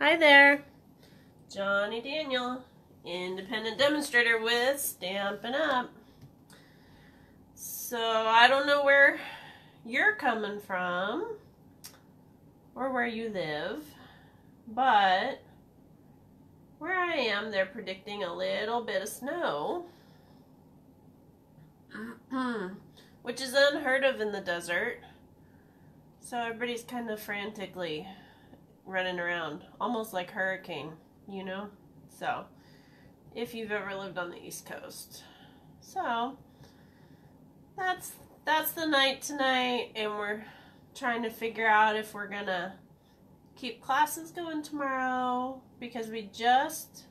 Hi there, Johnny Daniel, independent demonstrator with Stampin' Up. So I don't know where you're coming from or where you live, but where I am, they're predicting a little bit of snow, which is unheard of in the desert. So everybody's kind of frantically running around, almost like hurricane, you know? So, if you've ever lived on the East Coast. So, that's the night tonight, and we're trying to figure out if we're gonna keep classes going tomorrow, because we just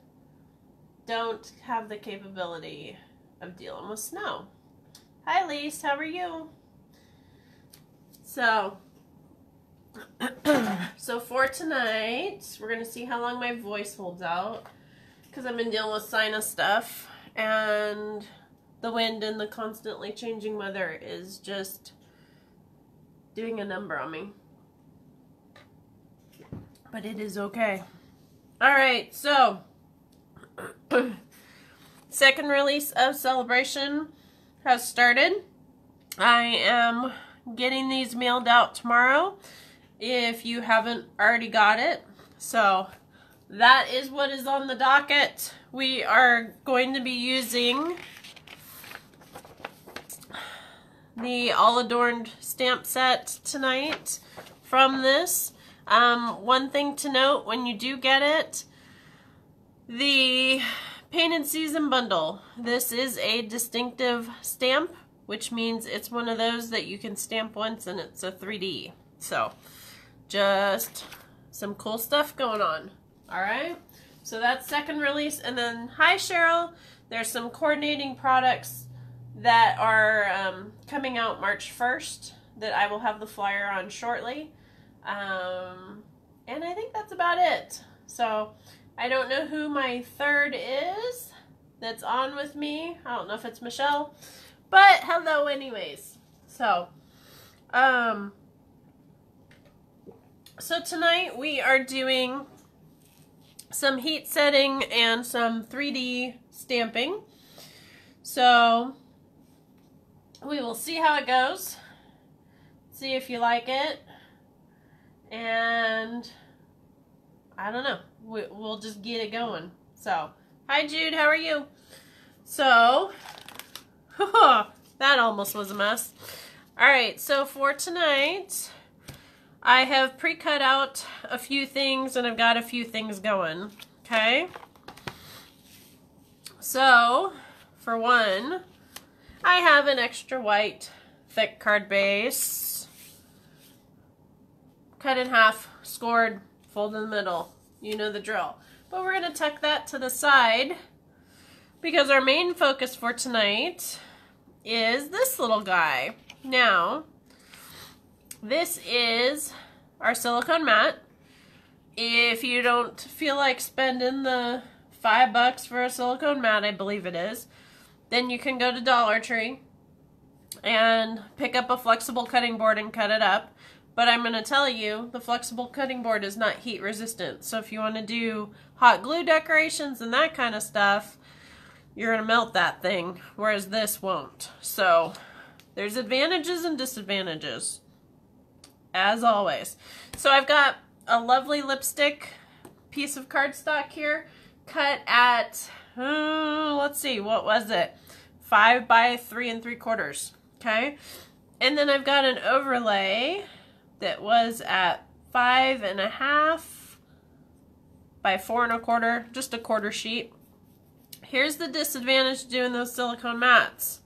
don't have the capability of dealing with snow. Hi, Lise, how are you? So for tonight, we're going to see how long my voice holds out, because I've been dealing with sinus stuff, and the wind and the constantly changing weather is just doing a number on me. But it is okay. Alright, so second release of Celebration has started. I am getting these mailed out tomorrow if you haven't already got it. So that is what is on the docket. We are going to be using the All Adorned stamp set tonight from this. One thing to note when you do get it, the Painted Season Bundle. This is a distinctive stamp, which means it's one of those that you can stamp once and it's a 3D. So just some cool stuff going on. Alright, so that's second release. And then, hi Cheryl, there's some coordinating products that are coming out March 1st that I will have the flyer on shortly. And I think that's about it. So I don't know who my third is that's on with me. I don't know if it's Michelle, but hello anyways. So tonight we are doing some heat setting and some 3D stamping. So we will see how it goes. See if you like it. And I don't know. We'll just get it going. So, hi Jude, how are you? So, that almost was a mess. Alright, so for tonight, I have pre-cut out a few things, and I've got a few things going, okay? So, for one, I have an extra white thick card base, cut in half, scored, fold in the middle. You know the drill. But we're going to tuck that to the side, because our main focus for tonight is this little guy. Now, this is our silicone mat. If you don't feel like spending the $5 for a silicone mat, I believe it is, then you can go to Dollar Tree and pick up a flexible cutting board and cut it up. But I'm going to tell you, the flexible cutting board is not heat resistant. So if you want to do hot glue decorations and that kind of stuff, you're going to melt that thing, whereas this won't. So there's advantages and disadvantages, as always. So I've got a lovely lipstick piece of cardstock here, cut at, let's see, what was it? 5 by 3 3/4, okay? And then I've got an overlay that was at 5.5 by 4 1/4, just a quarter sheet. Here's the disadvantage to doing those silicone mats.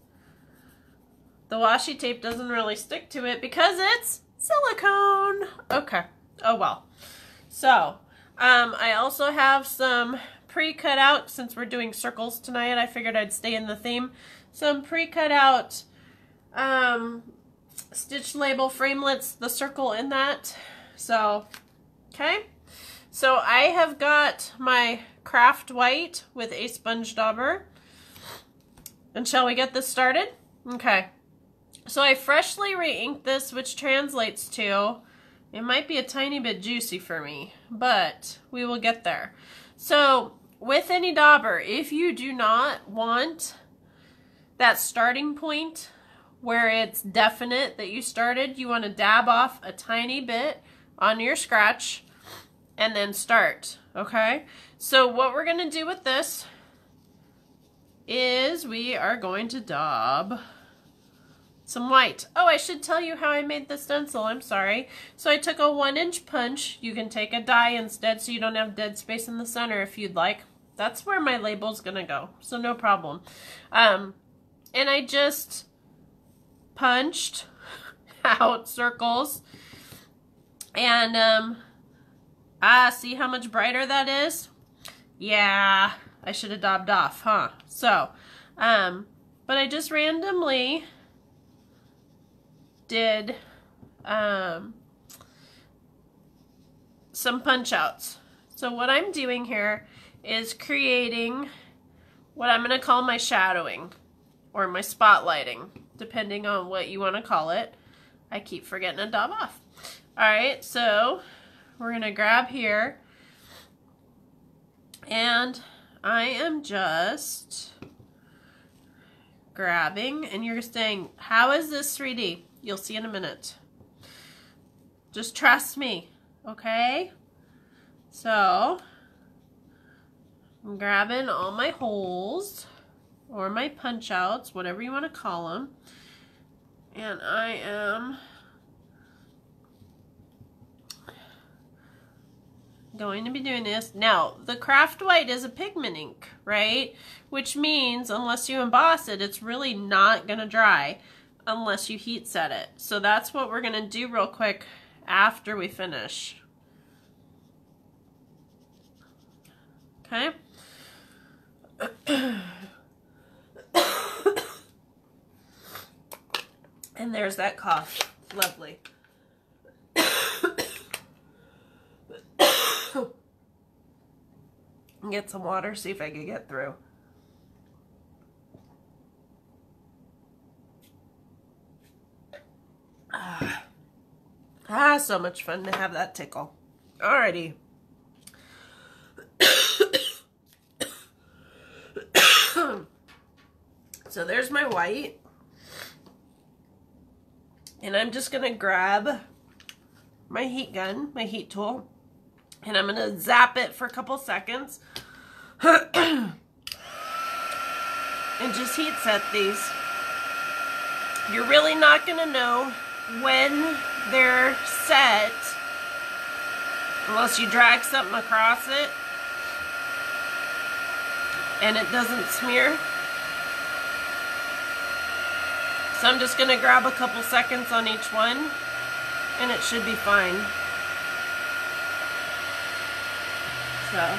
The washi tape doesn't really stick to it because it's silicone. Okay. Oh well. So, I also have some pre-cut out, since we're doing circles tonight, I figured I'd stay in the theme. Some pre-cut out stitch label framelets, the circle in that. So, okay. So I have got my craft white with a sponge dauber. And shall we get this started? Okay. So I freshly re-inked this, which translates to It might be a tiny bit juicy for me, but we will get there. So with any dauber, if you do not want that starting point where it's definite that you started, you want to dab off a tiny bit on your scratch and then start, okay? So what we're going to do with this is we are going to daub some white. Oh, I should tell you how I made the stencil. I'm sorry. So I took a 1-inch punch. You can take a die instead so you don't have dead space in the center if you'd like. That's where my label's going to go, so no problem. And I just punched out circles. And, see how much brighter that is? Yeah, I should have daubed off, huh? So, but I just randomly did some punch outs. So what I'm doing here is creating what I'm going to call my shadowing or my spotlighting, depending on what you want to call it. I keep forgetting to daub off. Alright, so we're going to grab here and I am just grabbing, and you're saying, how is this 3D? You'll see in a minute. Just trust me, okay? So, I'm grabbing all my holes, or my punch outs, whatever you want to call them, and I am going to be doing this. Now, the craft white is a pigment ink, right? Which means unless you emboss it, it's really not going to dry unless you heat set it. So that's what we're going to do real quick after we finish. Okay? And there's that cough. Lovely. Get some water, see if I can get through. So much fun to have that tickle. Alrighty. So there's my white. And I'm just going to grab my heat gun, my heat tool, and I'm going to zap it for a couple seconds. And just heat set these. You're really not going to know when they're set unless you drag something across it and it doesn't smear. So I'm just going to grab a couple seconds on each one and it should be fine. So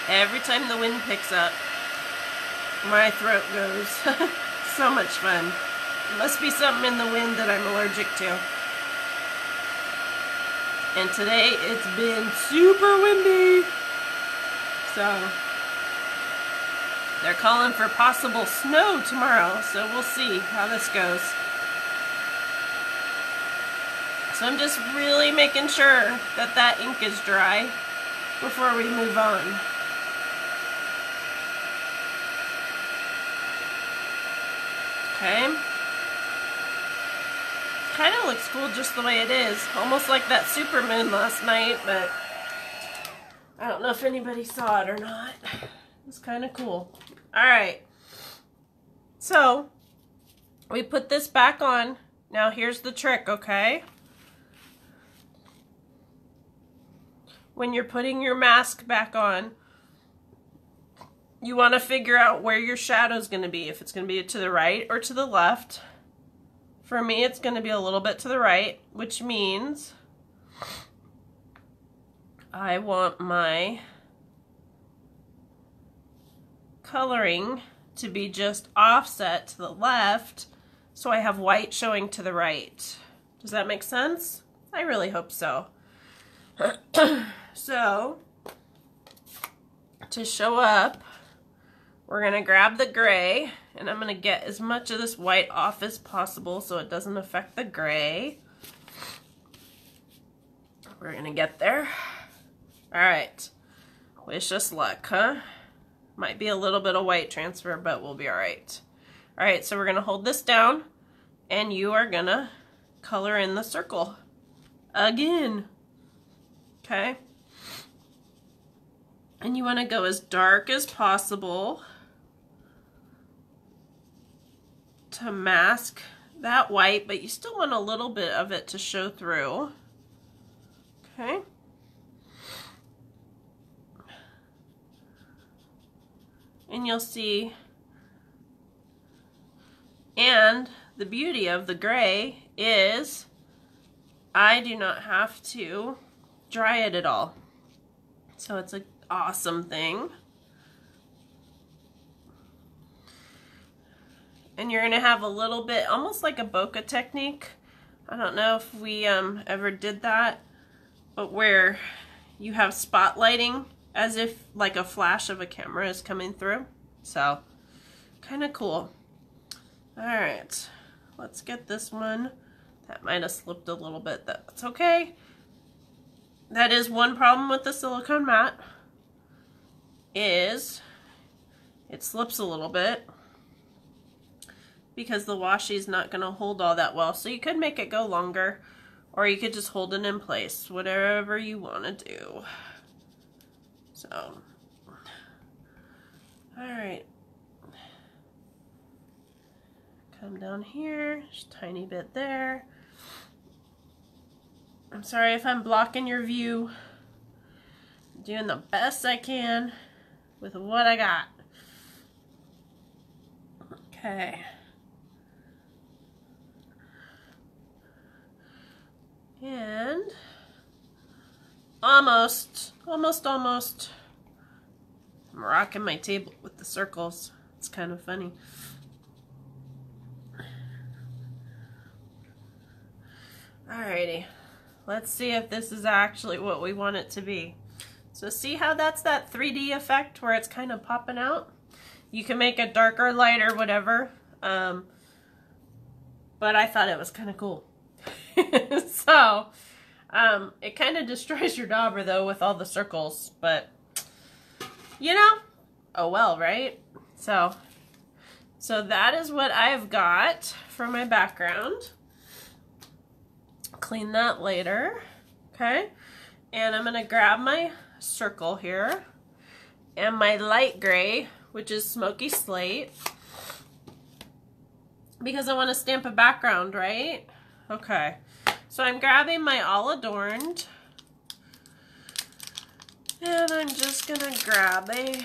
every time the wind picks up, my throat goes. So much fun. It must be something in the wind that I'm allergic to. And today it's been super windy. So they're calling for possible snow tomorrow, so we'll see how this goes. So I'm just really making sure that that ink is dry before we move on. Okay. Kind of looks cool just the way it is. Almost like that supermoon last night, but I don't know if anybody saw it or not. It's kind of cool. Alright. So, we put this back on. Now here's the trick, okay? When you're putting your mask back on, you want to figure out where your shadow's going to be. If it's going to be to the right or to the left. For me, it's going to be a little bit to the right, which means I want my coloring to be just offset to the left, so I have white showing to the right. Does that make sense? I really hope so. So, to show up, we're going to grab the gray, and I'm going to get as much of this white off as possible so it doesn't affect the gray. We're going to get there. All right. Wish us luck, huh? Might be a little bit of white transfer, but we'll be all right. All right, so we're going to hold this down, and you are going to color in the circle again. Okay? And you want to go as dark as possible to mask that white, but you still want a little bit of it to show through. Okay? And you'll see, and the beauty of the gray is I do not have to dry it at all. So it's an awesome thing. And you're going to have a little bit, almost like a bokeh technique. I don't know if we ever did that, but where you have spotlighting as if like a flash of a camera is coming through. So, kind of cool. All right, let's get this one. That might have slipped a little bit. That's okay. That is one problem with the silicone mat, is it slips a little bit because the washi is not going to hold all that well. So you could make it go longer, or you could just hold it in place, whatever you want to do. So, all right. Come down here, just a tiny bit there. I'm sorry if I'm blocking your view. I'm doing the best I can with what I got. Okay. And almost. I'm rocking my table with the circles. It's kind of funny. Alrighty. Let's see if this is actually what we want it to be. So see how that's that 3D effect where it's kind of popping out? You can make it darker, lighter, whatever. But I thought it was kind of cool. So, it kind of destroys your dauber though with all the circles, but you know, oh well, right? So that is what I've got for my background. Clean that later, okay? And I'm gonna grab my circle here and my light gray, which is smoky slate, because I want to stamp a background, right? Okay, so I'm grabbing my all adorned, and I'm just gonna grab a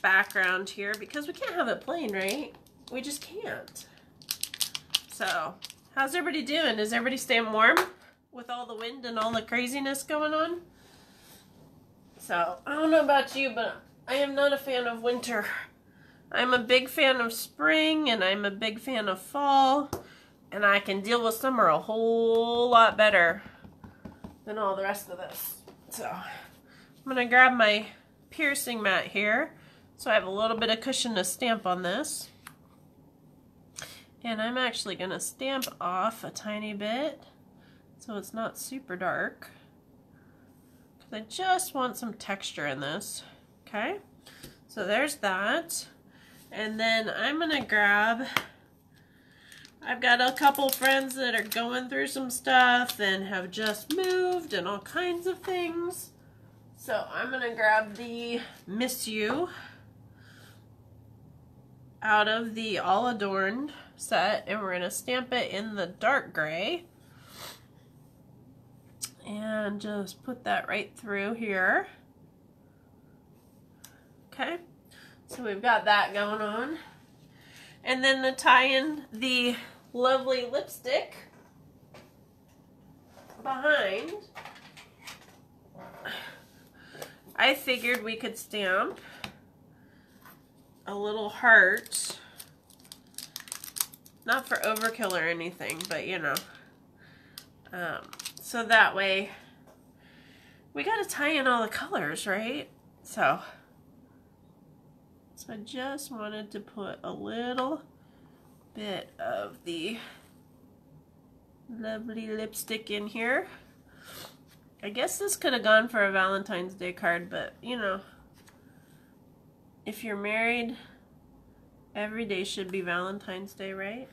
background here because we can't have it plain, right? We just can't. So, how's everybody doing? Is everybody staying warm with all the wind and all the craziness going on? So, I don't know about you, but I am not a fan of winter. I'm a big fan of spring, and I'm a big fan of fall, and I can deal with summer a whole lot better than all the rest of this. So, I'm going to grab my piercing mat here, so I have a little bit of cushion to stamp on this. And I'm actually going to stamp off a tiny bit so it's not super dark, because I just want some texture in this. Okay, so there's that. And then I'm going to grab, I've got a couple friends that are going through some stuff and have just moved and all kinds of things. So I'm going to grab the Miss You out of the All Adorned set, and we're going to stamp it in the dark gray. And just put that right through here. Okay, so we've got that going on. And then to tie in the lovely lipstick behind, I figured we could stamp a little heart. Not for overkill or anything, but you know. So that way we got to tie in all the colors, right? So I just wanted to put a little bit of the lovely lipstick in here. I guess this could have gone for a Valentine's Day card, but you know, if you're married, every day should be Valentine's Day, right?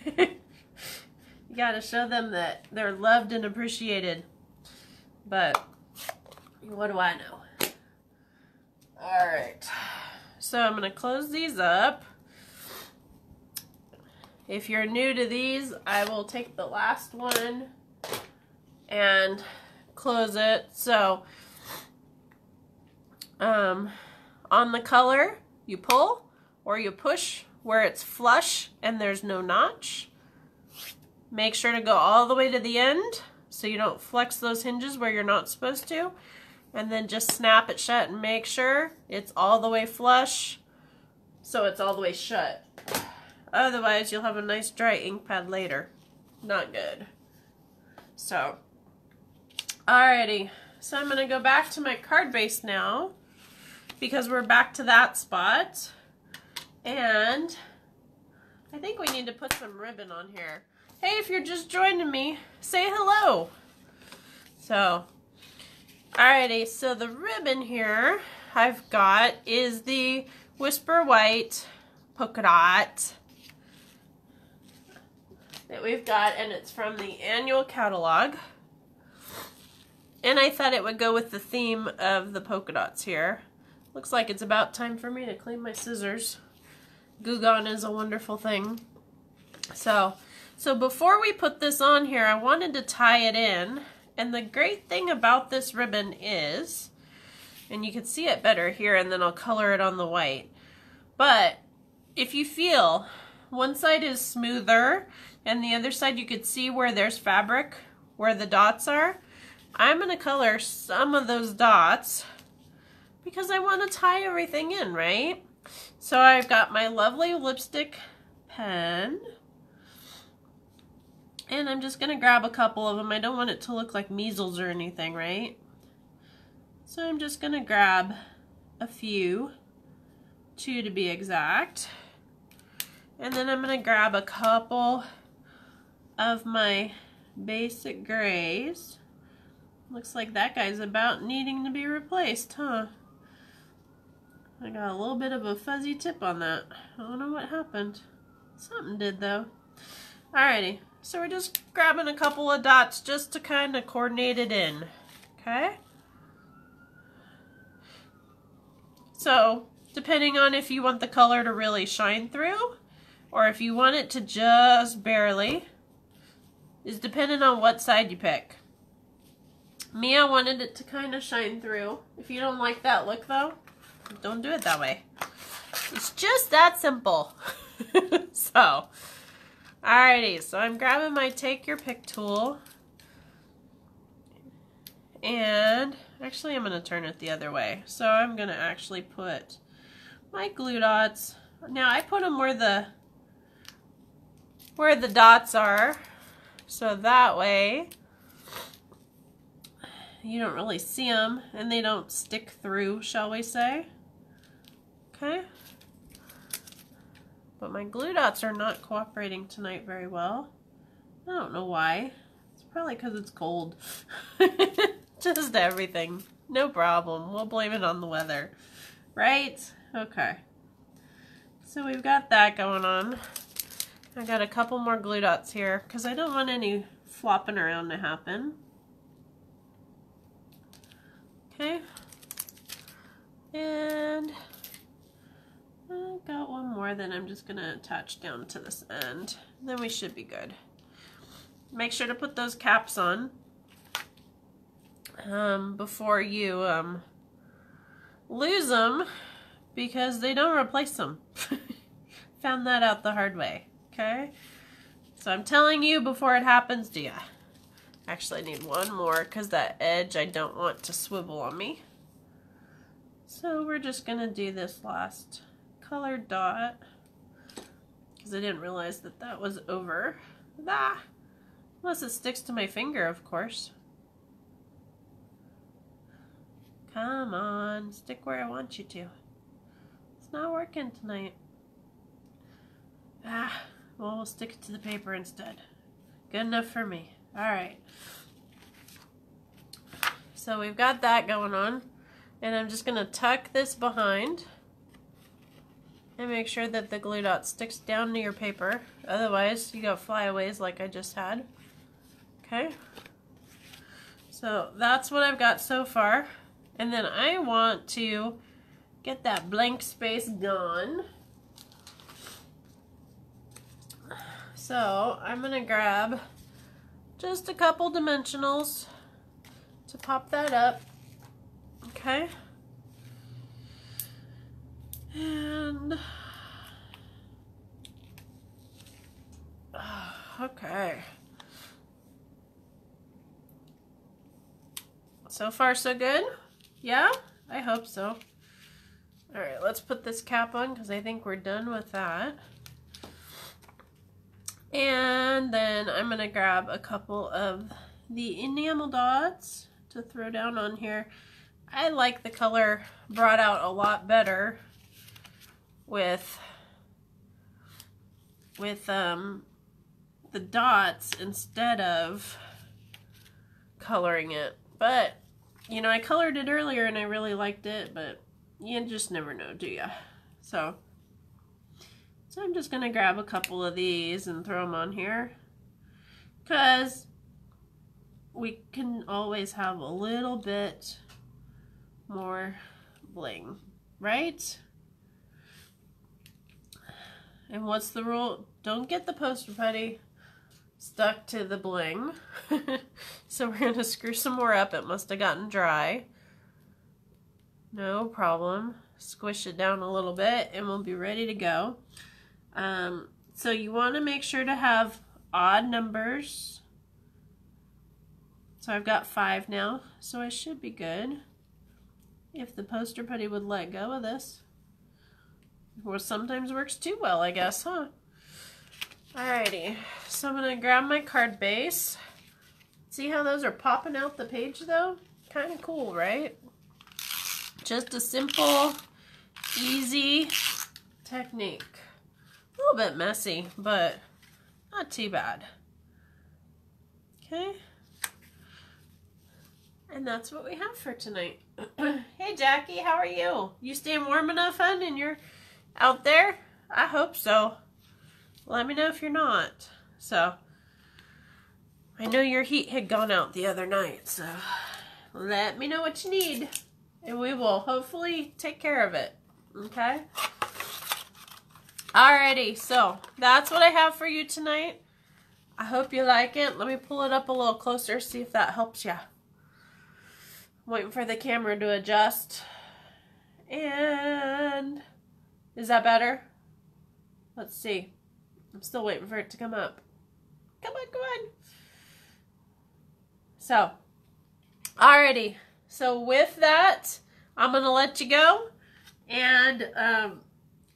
You gotta show them that they're loved and appreciated. But what do I know? Alright, so I'm gonna close these up. If you're new to these, I will take the last one and close it. So on the color, you pull or you push where it's flush and there's no notch. Make sure to go all the way to the end so you don't flex those hinges where you're not supposed to. And then just snap it shut and make sure it's all the way flush so it's all the way shut. Otherwise, you'll have a nice dry ink pad later. Not good. So, alrighty. So I'm going to go back to my card base now because we're back to that spot. And I think we need to put some ribbon on here. Hey, if you're just joining me, say hello. So, alrighty. So the ribbon here I've got is the Whisper White polka dot that we've got, and it's from the annual catalog. And I thought it would go with the theme of the polka dots here. Looks like it's about time for me to clean my scissors. Glue gun is a wonderful thing. So before we put this on here, I wanted to tie it in. And the great thing about this ribbon is, and you can see it better here, and then I'll color it on the white. But if you feel one side is smoother and the other side you could see where there's fabric, where the dots are, I'm going to color some of those dots because I want to tie everything in, right? So I've got my lovely lipstick pen, and I'm just going to grab a couple of them. I don't want it to look like measles or anything, right? So I'm just going to grab a few, 2 to be exact. And then I'm going to grab a couple of my basic grays. Looks like that guy's about needing to be replaced, huh? I got a little bit of a fuzzy tip on that. I don't know what happened. Something did though. Alrighty, so we're just grabbing a couple of dots just to kind of coordinate it in. Okay? So, depending on if you want the color to really shine through, or if you want it to just barely, is dependent on what side you pick. Me, I wanted it to kind of shine through. If you don't like that look though, don't do it that way. It's just that simple. So, alrighty, so I'm grabbing my take your pick tool. And actually I'm going to turn it the other way. So I'm going to actually put my glue dots. Now I put them where the dots are, so that way you don't really see them and they don't stick through, shall we say. Okay. But my glue dots are not cooperating tonight very well. I don't know why. It's probably because it's cold. Just everything. No problem. We'll blame it on the weather. Right? Okay. So we've got that going on. I got a couple more glue dots here because I don't want any flopping around to happen. Okay. And I got one more that I'm just going to attach down to this end. Then we should be good. Make sure to put those caps on before you lose them, because they don't replace them. Found that out the hard way. Okay, so I'm telling you before it happens to you. Actually, I need one more because that edge I don't want to swivel on me. So we're just going to do this last colored dot because I didn't realize that that was over. Unless it sticks to my finger, of course. Come on, stick where I want you to. It's not working tonight. Ah, well, we'll stick it to the paper instead. Good enough for me. All right. So we've got that going on. And I'm just going to tuck this behind and make sure that the glue dot sticks down to your paper. Otherwise, you got flyaways like I just had. Okay. So that's what I've got so far. And then I want to get that blank space gone. So I'm going to grab just a couple dimensionals to pop that up. Okay. And okay. So far so good? Yeah? I hope so. Alright, let's put this cap on because I think we're done with that. And then I'm going to grab a couple of the enamel dots to throw down on here. I like the color brought out a lot better with the dots instead of coloring it. But, you know, I colored it earlier and I really liked it, but you just never know, do ya? So I'm just going to grab a couple of these and throw them on here, because we can always have a little bit more bling, right? And what's the rule? Don't get the poster putty stuck to the bling. So we're going to screw some more up. It must have gotten dry. No problem. Squish it down a little bit and we'll be ready to go. So you want to make sure to have odd numbers. So I've got 5 now, so I should be good. If the poster putty would let go of this. Or sometimes works too well, I guess, huh? Alrighty, so I'm going to grab my card base. See how those are popping out the page though? Kind of cool, right? Just a simple, easy technique. A little bit messy, but not too bad. Okay. And that's what we have for tonight. Hey Jackie, how are you? You staying warm enough, hun, and you're out there? I hope so. Let me know if you're not. So, I know your heat had gone out the other night, so let me know what you need, and we will hopefully take care of it. Okay? Alrighty, so that's what I have for you tonight. I hope you like it. Let me pull it up a little closer, see if that helps you. Waiting for the camera to adjust. And is that better? Let's see. I'm still waiting for it to come up. Come on, come on. So, alrighty. So with that, I'm going to let you go. And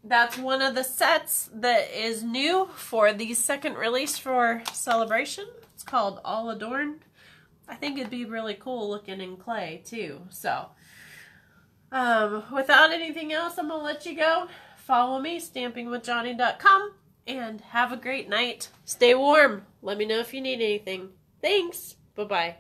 that's one of the sets that is new for the second release for Celebration. It's called All Adorned. I think it'd be really cool looking in clay too. So, without anything else, I'm going to let you go. Follow me, stampingwithjohnny.com, and have a great night. Stay warm. Let me know if you need anything. Thanks. Bye-bye.